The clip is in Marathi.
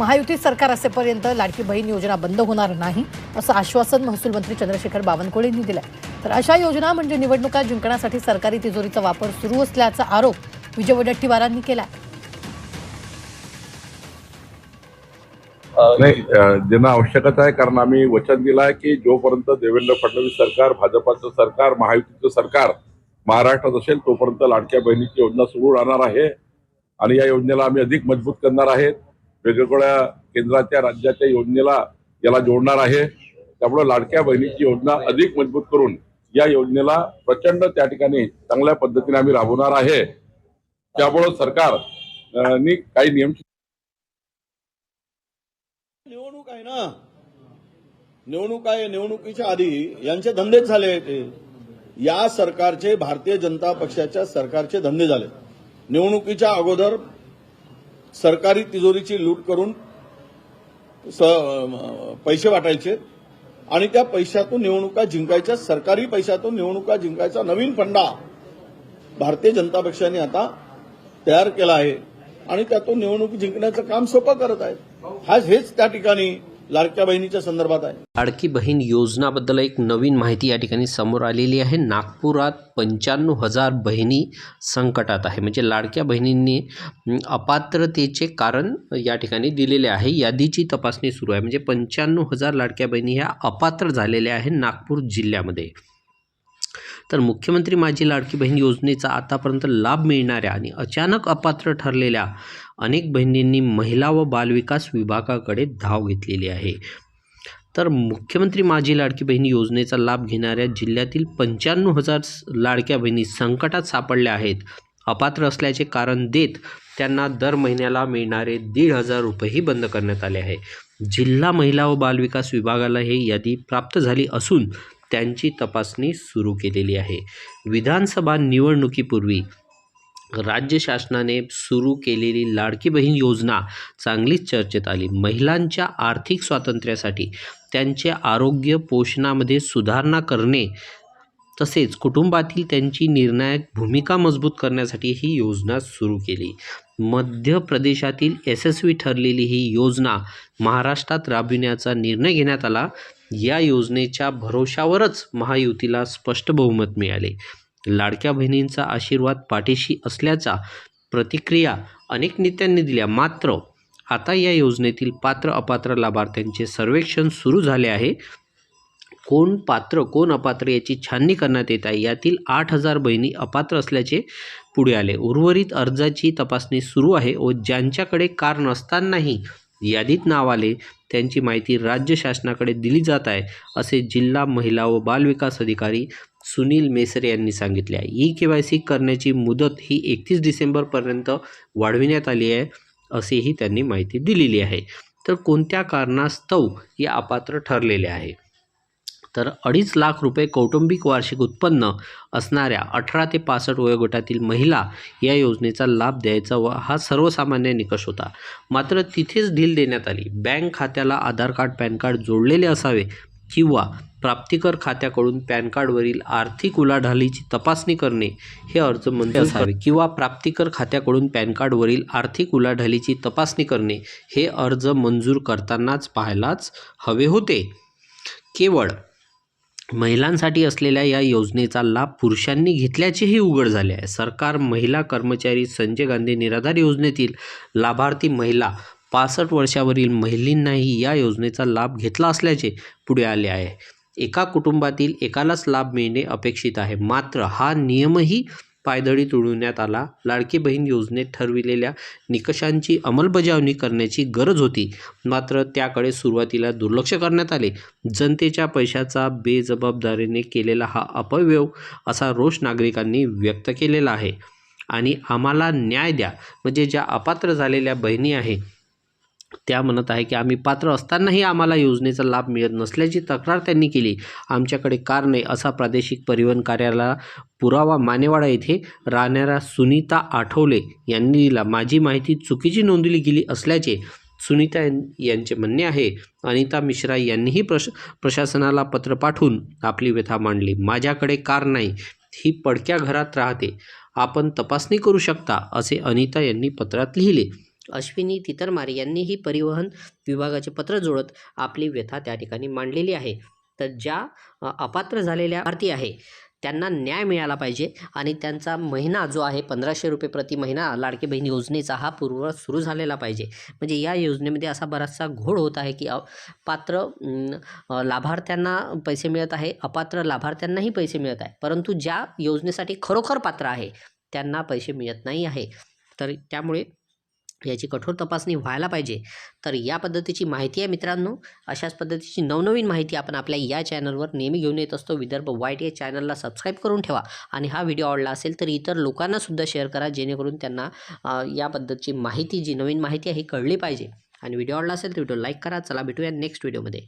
महायुती सरकार असेपर्यंत लाडकी बहीण योजना बंद होणार नाही असं आश्वासन महसूल मंत्री चंद्रशेखर बावनकुळे यांनी दिलंय। तर अशा योजना म्हणजे निवडणुका जिंकण्यासाठी सरकारी तिजोरीचा वापर सुरू असल्याचा आरोप विजय वडेट्टीवारांनी केला। नाही, देणं आवश्यकच आहे, कारण आम्ही वचन दिलं आहे की जोपर्यंत देवेंद्र फडणवीस सरकार, भाजपाचं सरकार, महायुतीचं सरकार महाराष्ट्रात असेल तोपर्यंत लाडक्या बहिणीची योजना सुरू राहणार आहे आणि या योजनेला आम्ही अधिक मजबूत करणार आहेत। वेगवेगळ्या केंद्राच्या राज्याच्या योजनेला याला जोडणार आहे। त्यामुळे लाडक्या बहिणीची योजना अधिक मजबूत करून या योजनेला प्रचंड त्या ठिकाणी चांगल्या पद्धतीने आम्ही राबवणार आहे। त्यामुळे सरकारने काही नियम निवडणूक आहे ना, निवडणूक आहे, निवडणुकीच्या आधी यांचे धंदेच झाले ते। या सरकारचे, भारतीय जनता पक्षाच्या सरकारचे धंदे झाले। निवडणुकीच्या अगोदर सरकारी तिजोरीची लूट करून पैसे वाटायचे आणि त्या पैशातून निवडणुका जिंकायच्या, सरकारी पैशातून निवडणुका जिंकायचा नवीन फंडा भारतीय जनता पक्षाने आता तयार केला आहे आणि त्यातून निवडणूक जिंकण्याचं काम सोपं करत आहेत। हेच त्या ठिकाणी लाडक्या बहिणीच्या संदर्भात आहे। लाडकी बहीण योजनाबद्दल एक नवीन माहिती या ठिकाणी समोर आलेली आहे। नागपुरात 95,000 बहिणी संकटात आहे। म्हणजे लाडक्या बहिणींनी अपात्रतेचे कारण या ठिकाणी दिलेले आहे। यादीची तपासणी सुरू आहे। म्हणजे 95,000 लाडक्या बहिणी ह्या अपात्र झालेल्या आहेत नागपूर जिल्ह्यामध्ये। तर मुख्यमंत्री माझी लाडकी बहीण योजनेचा आतापर्यंत लाभ मिळणाऱ्या आणि अचानक अपात्र ठरलेल्या अनेक बहिणींनी महिला व बालविकास विभागाकडे धाव घेतलेली आहे। तर मुख्यमंत्री माझी लाडकी बहीण योजनेचा लाभ घेणाऱ्या जिल्ह्यातील 95,000 लाडक्या बहिणी संकटात सापडल्या आहेत। अपात्र असल्याचे कारण देत त्यांना दर महिन्याला मिळणारे 1,500 रुपयेही बंद करण्यात आले आहे। जिल्हा महिला व बालविकास विभागाला हे यादी प्राप्त झाली असून त्यांची तपासणी सुरू केलेली आहे। विधानसभा निवडणुकीपूर्वी राज्य शासनाने सुरू केलेली लाडकी बहीण योजना चांगलीच चर्चेत आली। महिलांच्या आर्थिक स्वातंत्र्यासाठी त्यांचे आरोग्य पोषणामध्ये सुधारणा करणे तसेच कुटुंबातील त्यांची निर्णायक भूमिका मजबूत करण्यासाठी ही योजना सुरू केली। मध्य प्रदेशातील यशस्वी ठरलेली ही योजना महाराष्ट्रात राबविण्याचा निर्णय घेण्यात आला। या योजनेच्या भरोशावरच महायुतीला स्पष्ट बहुमत मिळाले। लाडक्या बहिणींचा आशीर्वाद पाठीशी असल्याचा प्रतिक्रिया अनेक नेत्यांनी दिल्या। मात्र आता या योजनेतील पात्र अपात्र लाभार्थ्यांचे सर्वेक्षण सुरू झाले आहे। कोण पात्र कोण अपात्र याची छाननी करण्यात येत आहे। यातील 8,000 बहिणी अपात्र असल्याचे पुढे आले। उर्वरित अर्जाची तपासणी सुरू आहे व ज्यांच्याकडे कारण नसतानाही यादीत नाव आले त्यांची माहिती राज्य शासनाकडे दिली जात आहे, असे जिल्हा महिला व बालविकास अधिकारी सुनील मेसरे यांनी सांगितले आहे। ई-केवायसी करण्याची मुदत ही 31 डिसेंबरपर्यंत वाढविण्यात आली आहे, असेही त्यांनी माहिती दिलेली आहे। तर कोणत्या कारणास्तव या अपात्र ठरलेले आहे? तर 2.5 लाख रुपये कौटुंबिक वार्षिक उत्पन्न असणाऱ्या 18 ते 65 वयोगटातील महिला या योजनेचा लाभ द्यायचा व हा सर्वसामान्य निकष होता। मात्र तिथेच ढील देण्यात आली। बँक खात्याला आधार कार्ड, पॅन कार्ड जोडलेले असावे किंवा प्राप्तिकर खात्याकडून पॅन कार्डवरील आर्थिक उलाढालीची तपासणी करणे हे अर्ज मंजूर असावे किंवा प्राप्तिकर खात्याकडून पॅन कार्डवरील आर्थिक उलाढालीची तपासणी करणे हे अर्ज मंजूर करतानाच पाहायलाच हवे होते। केवळ महिलांसाठी असलेल्या या योजनेचा लाभ पुरुषांनी घेतल्याचेही उघड झाले आहे। सरकार महिला कर्मचारी संजय गांधी निराधार योजनेतील लाभार्थी महिला 65 वर्षावरील महिलांनाही या योजनेचा लाभ घेतला असल्याचे पुढे आले आहे। एका कुटुंबातील एकालाच लाभ मिळणे अपेक्षित आहे। मात्र हा नियमही पायदळी तुडवण्यात आला। लाडकी बहीण योजनेत ठरविलेल्या निकषांची अंमलबजावणी करण्याची गरज होती, मात्र त्याकडे सुरुवातीला दुर्लक्ष करण्यात आले। जनतेच्या पैशाचा बेजबाबदारीने केलेला हा अपव्यय असा रोष नागरिकांनी व्यक्त केलेला आहे आणि आम्हाला न्याय द्या, म्हणजे ज्या अपात्र झालेल्या बहिणी आहे त्या म्हणत आहे की आम्ही पात्र असतानाही आम्हाला योजनेचा लाभ मिळत नसल्याची तक्रार त्यांनी केली। आमच्याकडे कार नाही असा प्रादेशिक परिवहन कार्यालयाला पुरावा मानेवाडा येथे राहणाऱ्या सुनीता आठवले यांनी दिला। माझी माहिती चुकीची नोंदवली गेली असल्याचे सुनीता यांचे म्हणणे आहे। अनिता मिश्रा यांनीही प्रशासनाला पत्र पाठवून आपली व्यथा मांडली। माझ्याकडे कार नाही, ही पडक्या घरात राहते, आपण तपासणी करू शकता, असे अनिता यांनी पत्रात लिहिले। अश्विनी तितरमारे यांनीही परिवहन विभागाचे पत्र जोडत आपली व्यथा त्या ठिकाणी मांडलेली आहे. तर ज्या अपात्र झालेल्या भारतीय आहे त्यांना न्याय मिळाला पाहिजे आणि त्यांचा महिना जो आहे 1500 रुपये प्रति महिना लाडकी बहीण योजनेचा हा पूर्व सुरू झालेला पाहिजे. म्हणजे या योजनेमध्ये असा बराचसा घोळ होत आहे की पात्र लाभार्थ्यांना पैसे मिळत आहे, अपात्र लाभार्थ्यांनाही पैसे मिळत आहे, परंतु ज्या योजनेसाठी खरोखर पात्र आहे त्यांना पैसे मिळत नाही आहे. तर त्यामुळे याची कठोर तपासणी व्हायला पाहिजे. तर या पद्धतीची माहिती आहे मित्रांनो. अशाच पद्धतीची नवनवीन माहिती आपण आपल्या या चॅनलवर नेहमी घेऊन येत असतो. विदर्भ वाईट या चॅनलला सबस्क्राईब करून ठेवा आणि हा व्हिडिओ आवडला असेल तर इतर लोकांनासुद्धा शेअर करा, जेणेकरून त्यांना या पद्धतीची माहिती, जी नवीन माहिती आहे ही कळली पाहिजे. आणि व्हिडिओ आवडला असेल तर व्हिडिओ लाईक करा. चला भेटूया नेक्स्ट व्हिडिओमध्ये.